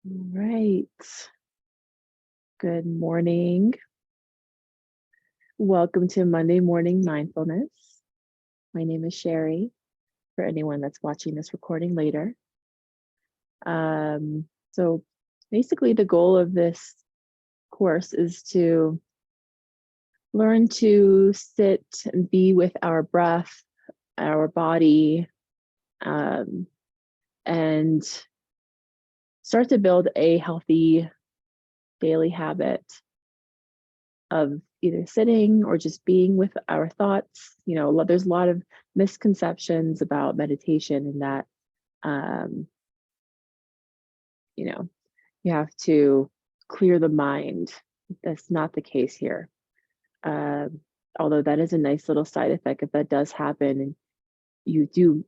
All right. Good morning. Welcome to Monday Morning Mindfulness. My name is Sheri, for anyone that's watching this recording later. So basically the goal of this course is to learn to sit and be with our breath, our body, and start to build a healthy daily habit of either sitting or just being with our thoughts. You know, there's a lot of misconceptions about meditation in that, you know, you have to clear the mind. That's not the case here. Although that is a nice little side effect if that does happen and you do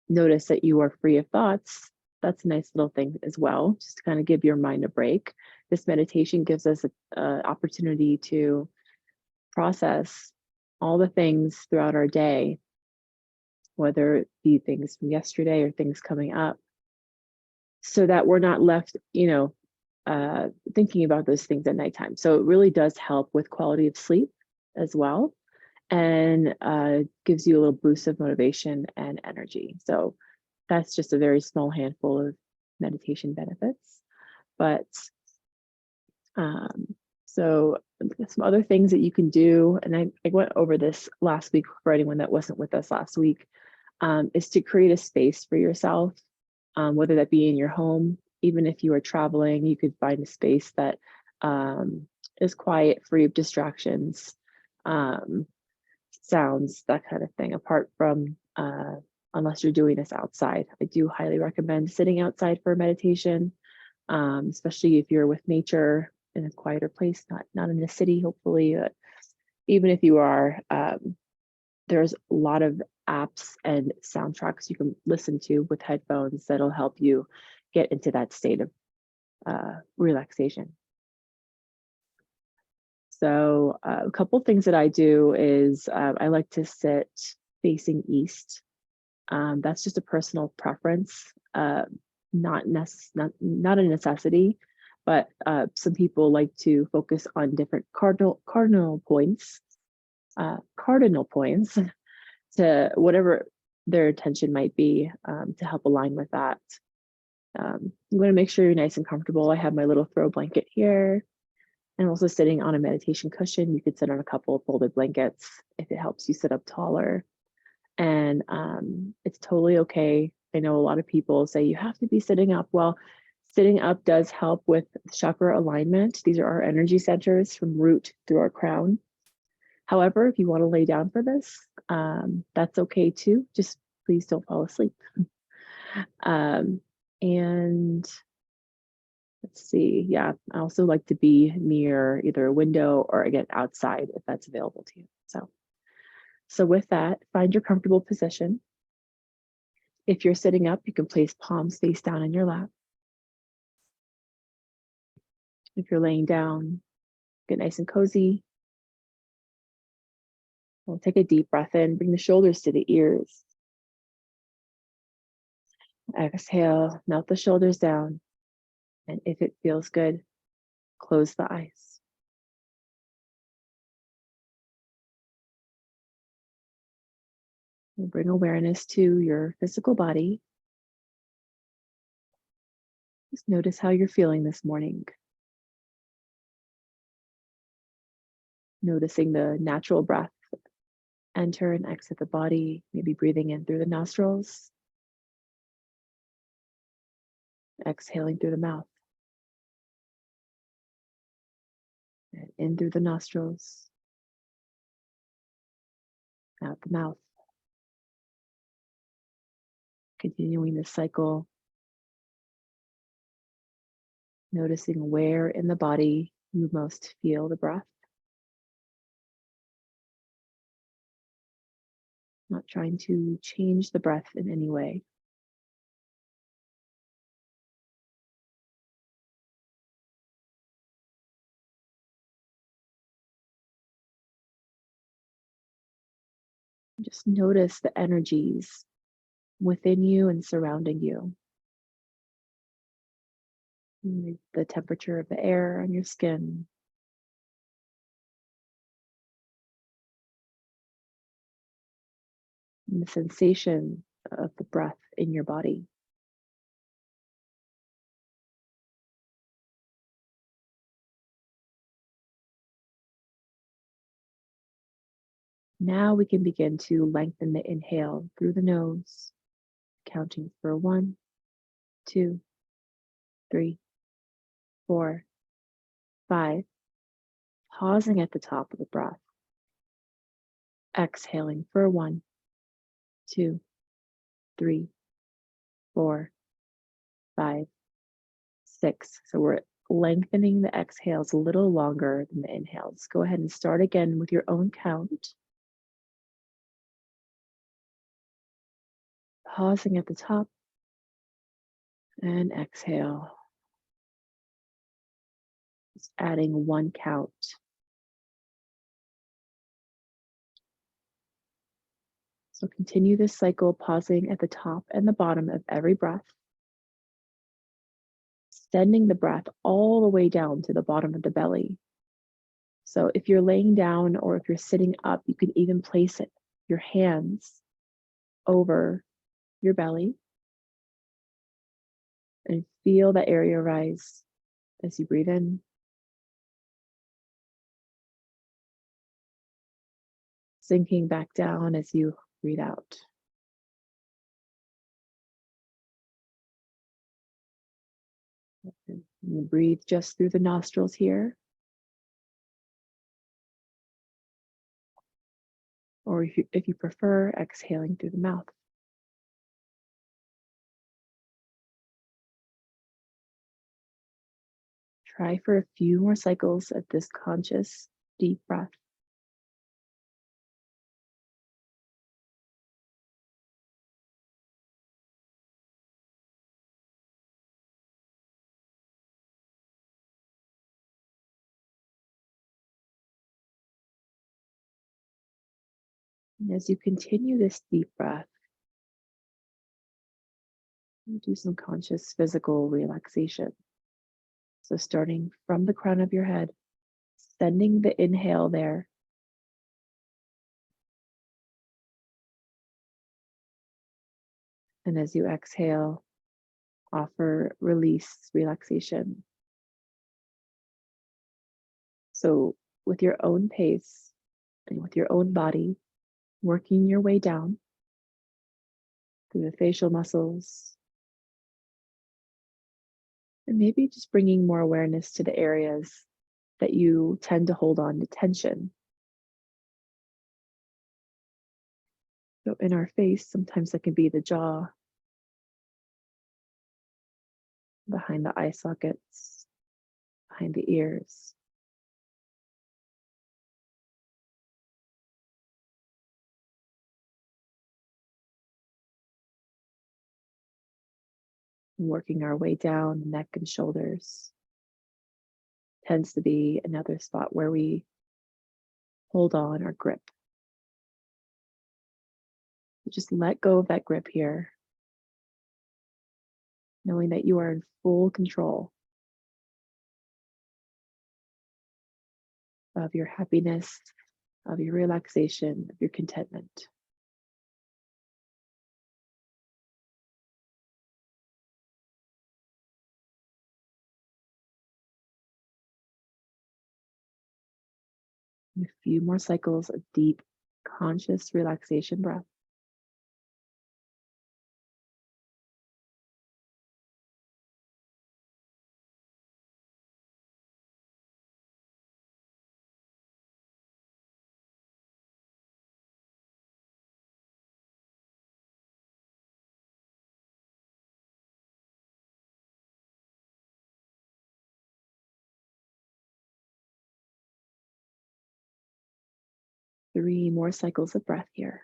notice that you are free of thoughts. That's a nice little thing as well, just to kind of give your mind a break. This meditation gives us an opportunity to process all the things throughout our day, whether it be things from yesterday or things coming up, so that we're not left, thinking about those things at nighttime. So it really does help with quality of sleep as well, and gives you a little boost of motivation and energy. So that's just a very small handful of meditation benefits. But so some other things that you can do, and I went over this last week for anyone that wasn't with us last week, is to create a space for yourself, whether that be in your home. Even if you are traveling, you could find a space that is quiet, free of distractions, sounds, that kind of thing, apart from, unless you're doing this outside. I do highly recommend sitting outside for meditation, especially if you're with nature in a quieter place, not in a city, hopefully. But even if you are, there's a lot of apps and soundtracks you can listen to with headphones that'll help you get into that state of relaxation. So a couple things that I do is I like to sit facing east. That's just a personal preference, not a necessity, but some people like to focus on different cardinal points to whatever their attention might be, to help align with that. I'm going to make sure you're nice and comfortable. I have my little throw blanket here. And also sitting on a meditation cushion. You could sit on a couple of folded blankets if it helps you sit up taller. And it's totally okay. I know a lot of people say you have to be sitting up. Well, sitting up does help with chakra alignment. These are our energy centers from root through our crown. However, if you want to lay down for this, that's okay too. Just please don't fall asleep. And let's see. Yeah, I also like to be near either a window or again outside if that's available to you. So with that, find your comfortable position. If you're sitting up, you can place palms face down in your lap. If you're laying down, get nice and cozy. We'll take a deep breath in, bring the shoulders to the ears. Exhale, melt the shoulders down. And if it feels good, close the eyes. And bring awareness to your physical body. Just notice how you're feeling this morning. Noticing the natural breath enter and exit the body, maybe breathing in through the nostrils, exhaling through the mouth. And in through the nostrils, out the mouth. Continuing this cycle, noticing where in the body you most feel the breath. Not trying to change the breath in any way. Just notice the energies within you and surrounding you. the temperature of the air on your skin, and the sensation of the breath in your body. Now we can begin to lengthen the inhale through the nose, counting for 1, 2, 3, 4, 5, pausing at the top of the breath, exhaling for 1, 2, 3, 4, 5, 6. So we're lengthening the exhales a little longer than the inhales. Go ahead and start again with your own count. Pausing at the top and exhale. Just adding 1 count. So continue this cycle, pausing at the top and the bottom of every breath, sending the breath all the way down to the bottom of the belly. So if you're laying down or if you're sitting up, you can even place your hands over your belly and feel that area rise as you breathe in, sinking back down as you breathe out. And you breathe just through the nostrils here, or if you prefer, exhaling through the mouth. Try for a few more cycles of this conscious, deep breath. And as you continue this deep breath, you do some conscious physical relaxation. So starting from the crown of your head, sending the inhale there, and as you exhale, offer release, relaxation. So with your own pace and with your own body, working your way down through the facial muscles, and maybe just bringing more awareness to the areas that you tend to hold on to tension. So in our face, sometimes that can be the jaw, behind the eye sockets, behind the ears. Working our way down, neck and shoulders tends to be another spot where we hold on or grip. Just let go of that grip here, knowing that you are in full control of your happiness, of your relaxation, of your contentment. And a few more cycles of deep, conscious relaxation breath. Three more cycles of breath here.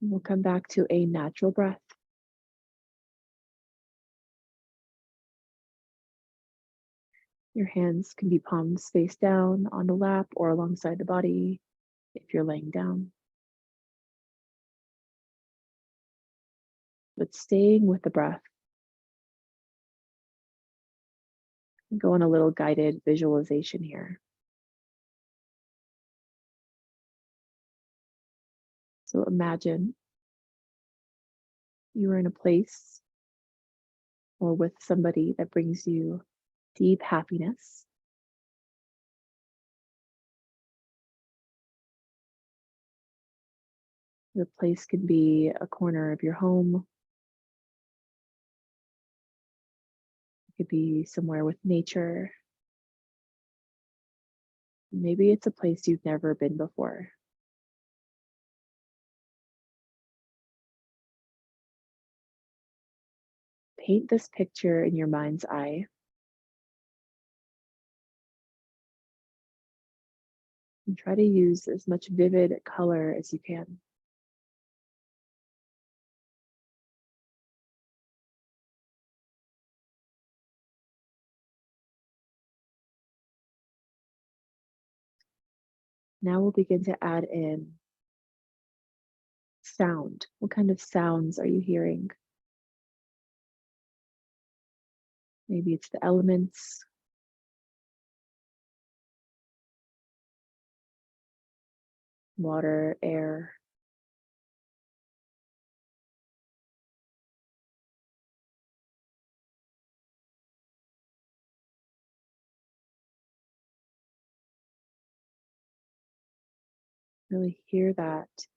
We'll come back to a natural breath. Your hands can be palms face down on the lap or alongside the body if you're laying down. But staying with the breath, go on a little guided visualization here. So imagine you are in a place or with somebody that brings you deep happiness. The place could be a corner of your home. It could be somewhere with nature. Maybe it's a place you've never been before. Paint this picture in your mind's eye. And try to use as much vivid color as you can. Now we'll begin to add in sound. What kind of sounds are you hearing? Maybe it's the elements, water, air. Really hear that as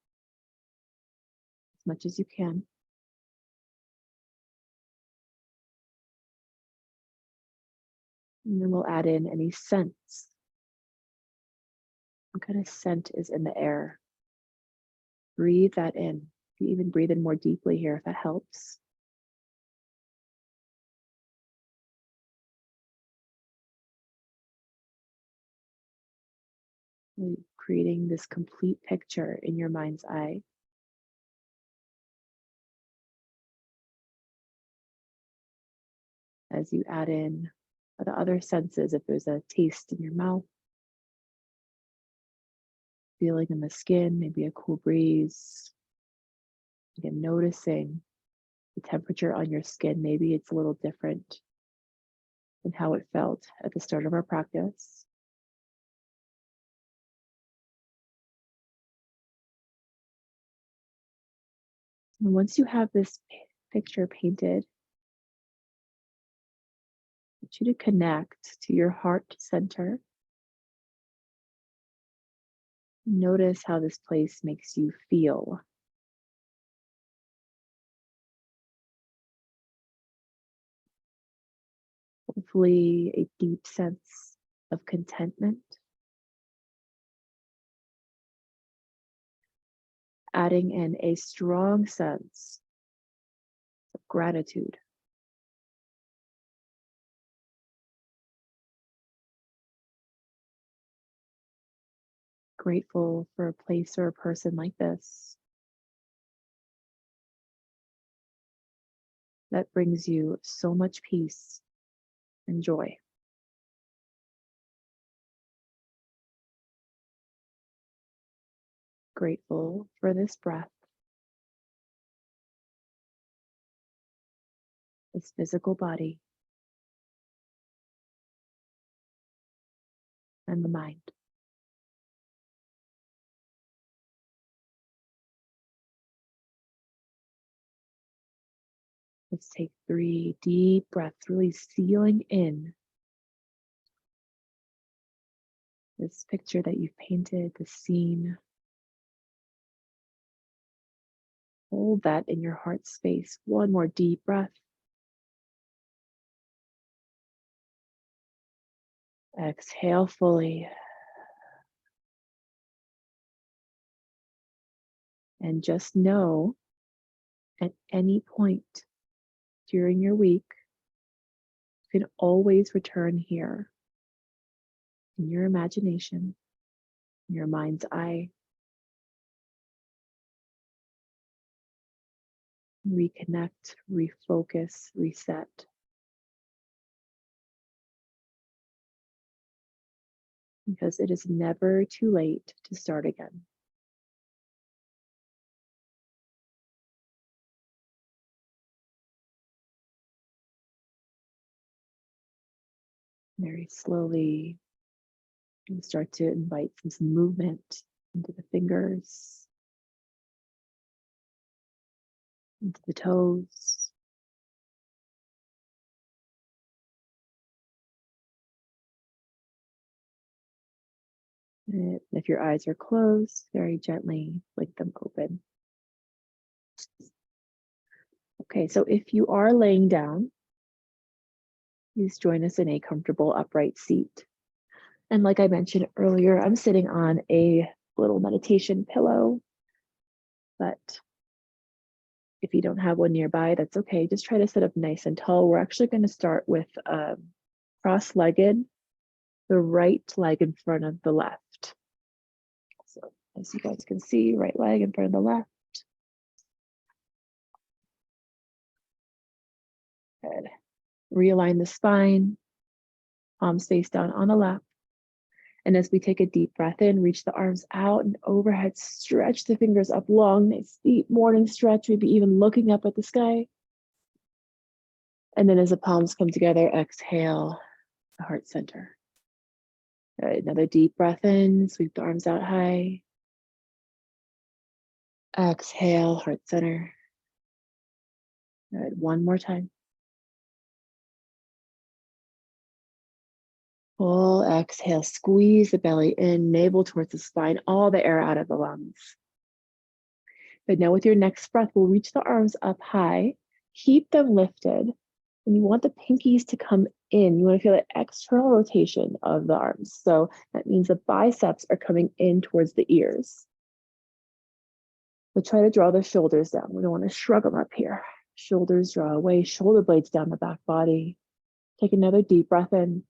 much as you can. And then we'll add in any scents. What kind of scent is in the air? Breathe that in. You even breathe in more deeply here if that helps. Really creating this complete picture in your mind's eye. As you add in the other senses, if there's a taste in your mouth, feeling in the skin, maybe a cool breeze. Again, noticing the temperature on your skin. Maybe it's a little different than how it felt at the start of our practice. And once you have this picture painted, I want you to connect to your heart center. Notice how this place makes you feel. Hopefully, a deep sense of contentment. Adding in a strong sense of gratitude. Grateful for a place or a person like this that brings you so much peace and joy. Grateful for this breath, this physical body, and the mind. Let's take 3 deep breaths, really sealing in this picture that you've painted, the scene. Hold that in your heart space. One more deep breath. Exhale fully. And just know at any point during your week, you can always return here in your imagination, in your mind's eye, reconnect, refocus, reset. Because it is never too late to start again. Very slowly, you start to invite some movement into the fingers, into the toes. And if your eyes are closed, very gently blink them open. Okay, so if you are laying down, please join us in a comfortable upright seat. And like I mentioned earlier, I'm sitting on a little meditation pillow, but if you don't have one nearby, that's okay. Just try to sit up nice and tall. We're actually going to start with cross-legged, the right leg in front of the left. So as you guys can see, right leg in front of the left. Good. Realign the spine, palms face down on the lap. And as we take a deep breath in, reach the arms out and overhead, stretch the fingers up long, nice deep morning stretch, maybe even looking up at the sky. And then as the palms come together, exhale, the heart center. All right, another deep breath in, sweep the arms out high. Exhale, heart center. All right, one more time. Full exhale, squeeze the belly in, navel towards the spine, all the air out of the lungs. But now with your next breath, we'll reach the arms up high, keep them lifted, and you want the pinkies to come in. You want to feel the external rotation of the arms. So that means the biceps are coming in towards the ears. But try to draw the shoulders down. We don't want to shrug them up here. Shoulders draw away, shoulder blades down the back body. Take another deep breath in.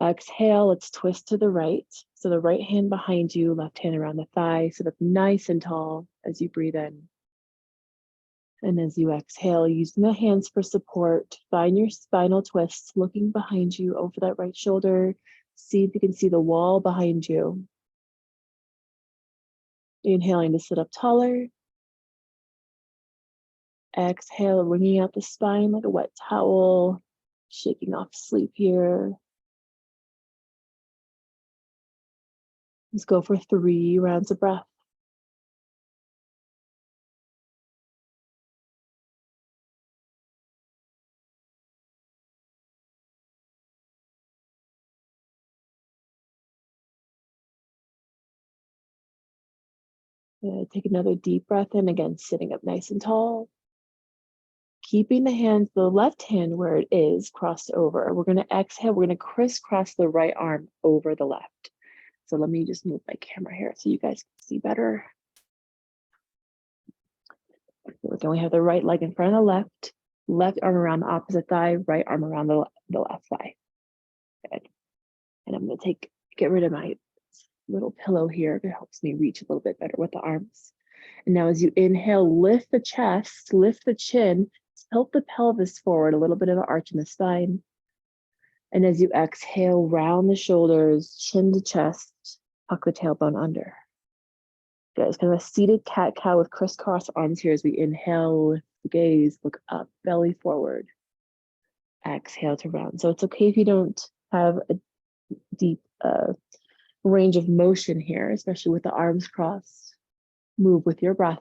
Exhale, let's twist to the right. So the right hand behind you, left hand around the thigh. Sit up nice and tall as you breathe in. And as you exhale, using the hands for support, find your spinal twists, looking behind you over that right shoulder. See if you can see the wall behind you. Inhaling to sit up taller. Exhale, wringing out the spine like a wet towel, shaking off sleep here. Let's go for 3 rounds of breath. Take another deep breath in, again, sitting up nice and tall. Keeping the hands, the left hand where it is, crossed over. We're going to exhale. We're going to crisscross the right arm over the left. So let me just move my camera here so you guys can see better. Again, we have the right leg in front of the left, left arm around the opposite thigh, right arm around the left thigh. Good. And I'm going to get rid of my little pillow here. It helps me reach a little bit better with the arms. And now as you inhale, lift the chest, lift the chin, tilt the pelvis forward, a little bit of an arch in the spine. And as you exhale, round the shoulders, chin to chest, tuck the tailbone under. Good. It's kind of a seated cat-cow with crisscross arms here as we inhale, lift the gaze, look up, belly forward. Exhale to round. So it's okay if you don't have a deep range of motion here, especially with the arms crossed. Move with your breath.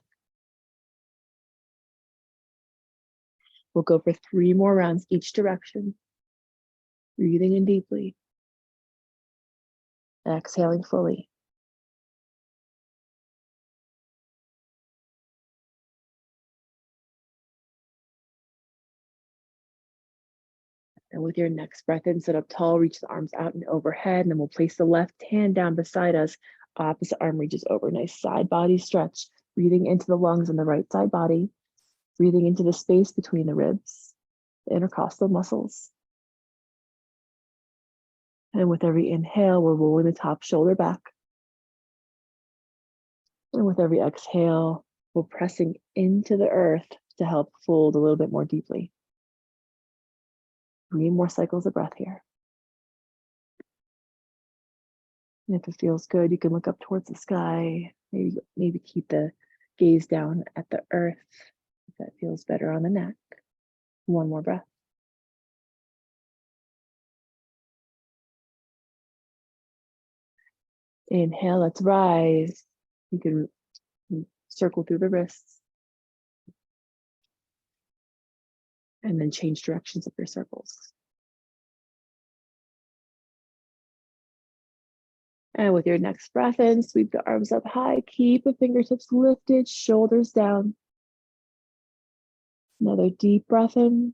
We'll go for 3 more rounds each direction. Breathing in deeply. Exhaling fully. And with your next breath in, sit up tall, reach the arms out and overhead, and then we'll place the left hand down beside us. Opposite arm reaches over. Nice side body stretch. Breathing into the lungs on the right side body. Breathing into the space between the ribs, the intercostal muscles. And with every inhale, we're rolling the top shoulder back. And with every exhale, We're pressing into the earth to help fold a little bit more deeply. 3 more cycles of breath here. And if it feels good, you can look up towards the sky. Maybe keep the gaze down at the earth if that feels better on the neck. 1 more breath. Inhale, let's rise. You can circle through the wrists. And then change directions of your circles. And with your next breath in, sweep the arms up high. Keep the fingertips lifted, shoulders down. Another deep breath in.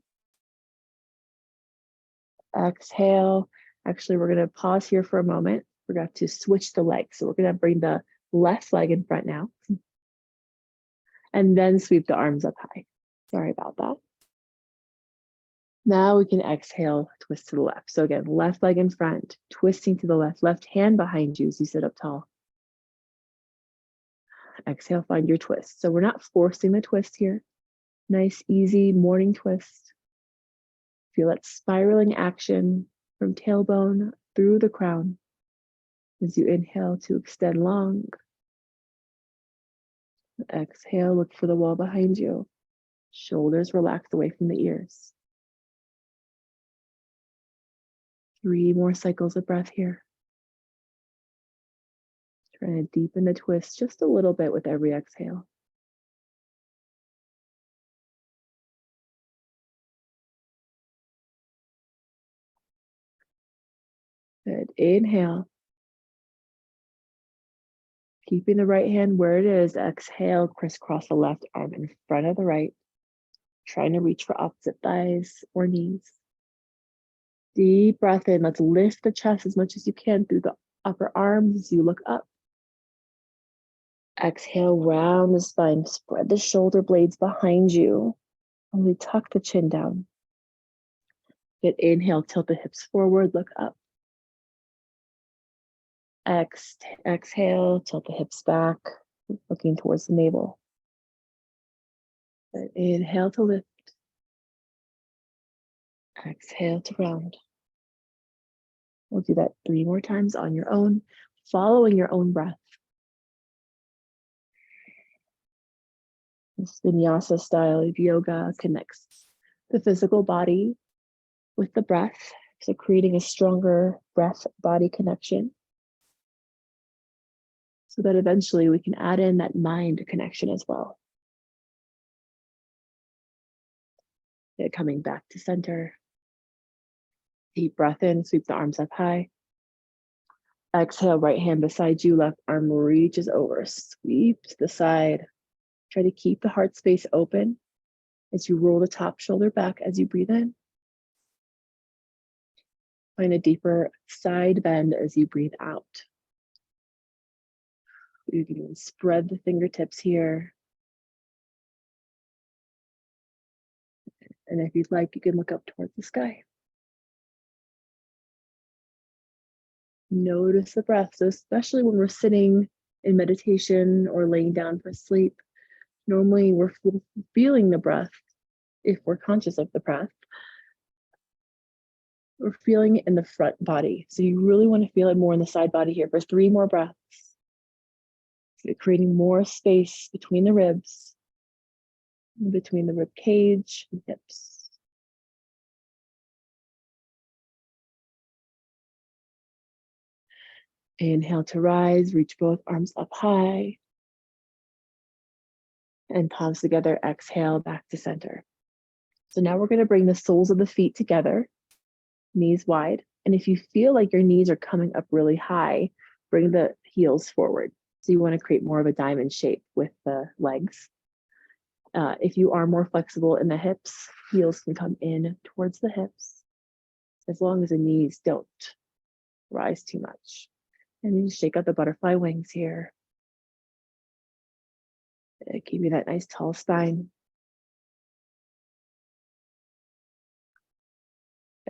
Exhale. Actually, we're going to pause here for a moment. We're going to switch the legs. So we're going to bring the left leg in front now. And then sweep the arms up high. Sorry about that. Now we can exhale, twist to the left. So again, left leg in front, twisting to the left, left hand behind you as you sit up tall. Exhale, find your twist. So we're not forcing the twist here. Nice, easy morning twist. Feel that spiraling action from tailbone through the crown as you inhale to extend long. Exhale, look for the wall behind you. Shoulders relax away from the ears. 3 more cycles of breath here. Trying to deepen the twist just a little bit with every exhale. Good. Inhale. Keeping the right hand where it is. Exhale, crisscross the left arm in front of the right. Trying to reach for opposite thighs or knees. Deep breath in. Let's lift the chest as much as you can through the upper arms as you look up. Exhale, round the spine. Spread the shoulder blades behind you. Only tuck the chin down. Good. Inhale, tilt the hips forward, look up. Exhale, tilt the hips back, looking towards the navel. Good. Inhale to lift. Exhale to round. We'll do that 3 more times on your own, following your own breath. This vinyasa style of yoga connects the physical body with the breath, so creating a stronger breath-body connection, so that eventually we can add in that mind connection as well. Okay, coming back to center. Deep breath in, sweep the arms up high. Exhale, right hand beside you, left arm reaches over, sweep to the side. Try to keep the heart space open as you roll the top shoulder back as you breathe in. Find a deeper side bend as you breathe out. You can even spread the fingertips here. And if you'd like, you can look up towards the sky. Notice the breath. So especially when we're sitting in meditation or laying down for sleep, normally we're feeling the breath. If we're conscious of the breath, we're feeling it in the front body. So you really want to feel it more in the side body here for 3 more breaths. So you're creating more space between the ribs, between the rib cage and hips. Inhale to rise, reach both arms up high. And palms together, exhale back to center. So now we're going to bring the soles of the feet together, knees wide. And if you feel like your knees are coming up really high, bring the heels forward. So you want to create more of a diamond shape with the legs. If you are more flexible in the hips, heels can come in towards the hips, as long as the knees don't rise too much. And then shake out the butterfly wings here. Give you that nice tall spine.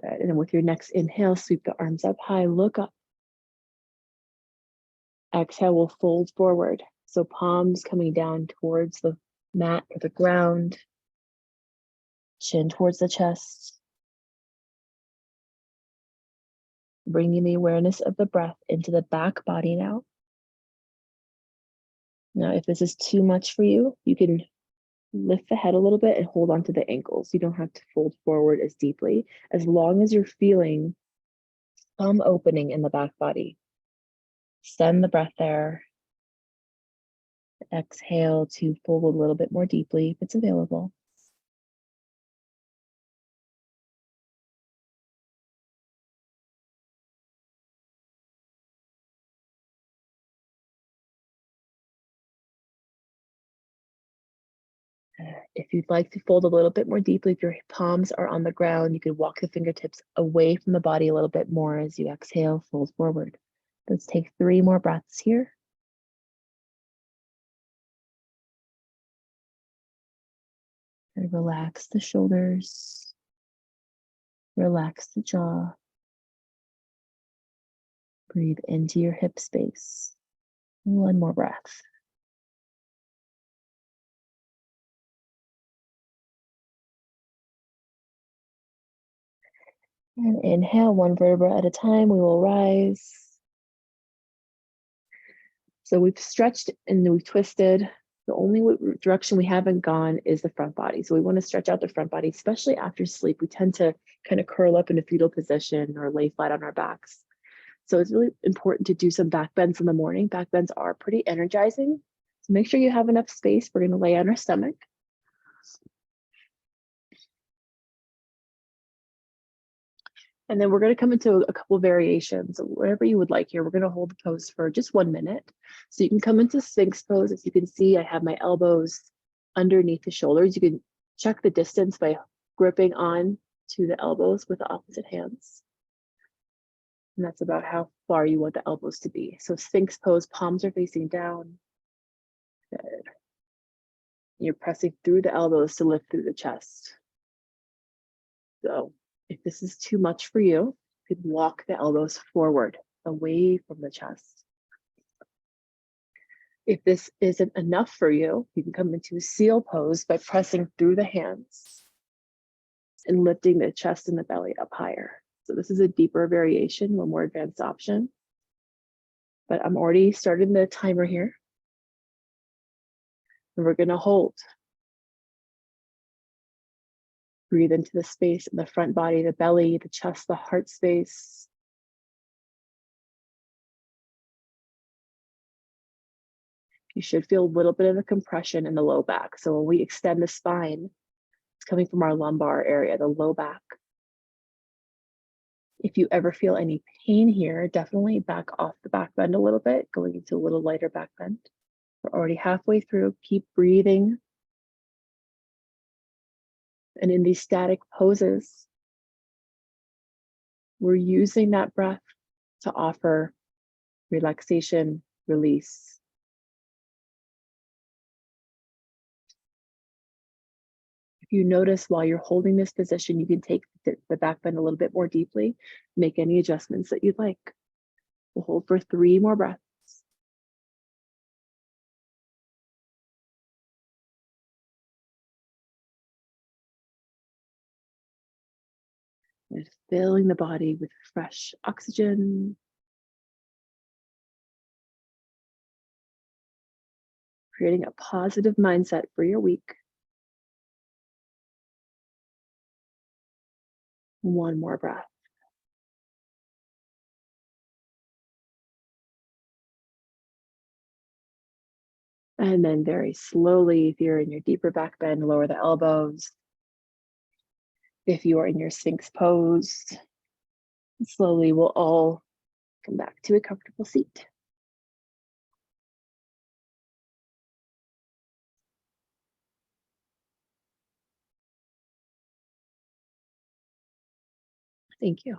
Good. And then with your next inhale, sweep the arms up high, look up. Exhale, we'll fold forward. So palms coming down towards the mat or the ground, chin towards the chest, bringing the awareness of the breath into the back body now. Now, if this is too much for you, you can lift the head a little bit and hold onto the ankles. You don't have to fold forward as deeply, as long as you're feeling some opening in the back body. Send the breath there. Exhale to fold a little bit more deeply if it's available. If you'd like to fold a little bit more deeply, if your palms are on the ground, you could walk the fingertips away from the body a little bit more as you exhale, fold forward. Let's take 3 more breaths here. And relax the shoulders, relax the jaw. Breathe into your hip space. 1 more breath. And inhale, 1 vertebra at a time, we will rise. So we've stretched and we've twisted. The only direction we haven't gone is the front body. So we want to stretch out the front body, especially after sleep. We tend to kind of curl up in a fetal position or lay flat on our backs. So it's really important to do some back bends in the morning. Back bends are pretty energizing. So make sure you have enough space. We're going to lay on our stomach. And then we're going to come into a couple variations, whatever you would like here. We're going to hold the pose for just 1 minute. So you can come into Sphinx pose. As you can see, I have my elbows underneath the shoulders. You can check the distance by gripping on to the elbows with the opposite hands. And that's about how far you want the elbows to be. So Sphinx pose, palms are facing down. Good. You're pressing through the elbows to lift through the chest. So if this is too much for you, you could walk the elbows forward, away from the chest. If this isn't enough for you, you can come into a seal pose by pressing through the hands and lifting the chest and the belly up higher. So this is a deeper variation, a more advanced option. But I'm already starting the timer here. And we're going to hold. Breathe into the space in the front body, the belly, the chest, the heart space. You should feel a little bit of a compression in the low back. So when we extend the spine, it's coming from our lumbar area, the low back. If you ever feel any pain here, definitely back off the back bend a little bit, going into a little lighter back bend. We're already halfway through. Keep breathing. And in these static poses, we're using that breath to offer relaxation, release. If you notice while you're holding this position, you can take the back bend a little bit more deeply, make any adjustments that you'd like. We'll hold for 3 more breaths. Just filling the body with fresh oxygen. Creating a positive mindset for your week. 1 more breath. And then very slowly, if you're in your deeper back bend, lower the elbows. If you are in your Sphinx pose, slowly we'll all come back to a comfortable seat. Thank you.